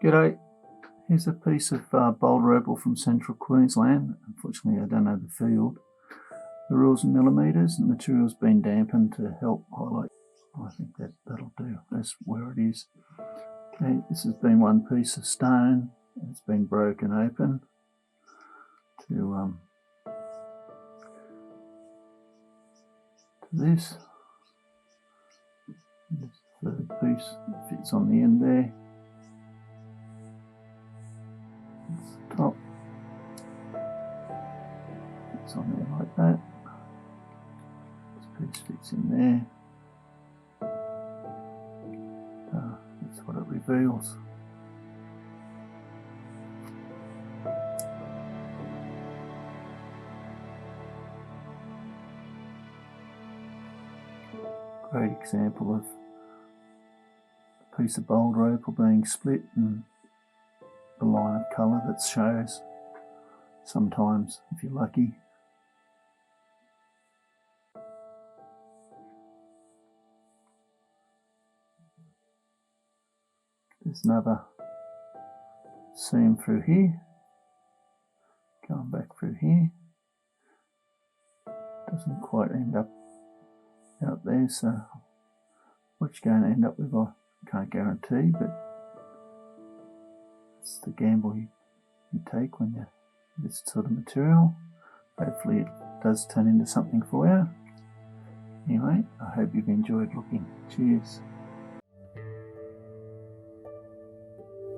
G'day, here's a piece of Boulder Opal from central Queensland. Unfortunately I don't know the field. The rules in millimetres and the material's been dampened to help highlight. I think that'll do, that's where it is. Okay, this has been one piece of stone. It's been broken open to this. This third piece fits on the end there. Top, it's on there like that. This piece fits in there. That's what it reveals. Great example of a piece of Boulder Opal being split and a line of colour that shows sometimes if you're lucky. There's another seam through here, going back through here. Doesn't quite end up out there, so what you're going to end up with I can't guarantee, but it's the gamble you take when you this sort of material. Hopefully it does turn into something for you. Anyway, I hope you've enjoyed looking. Cheers.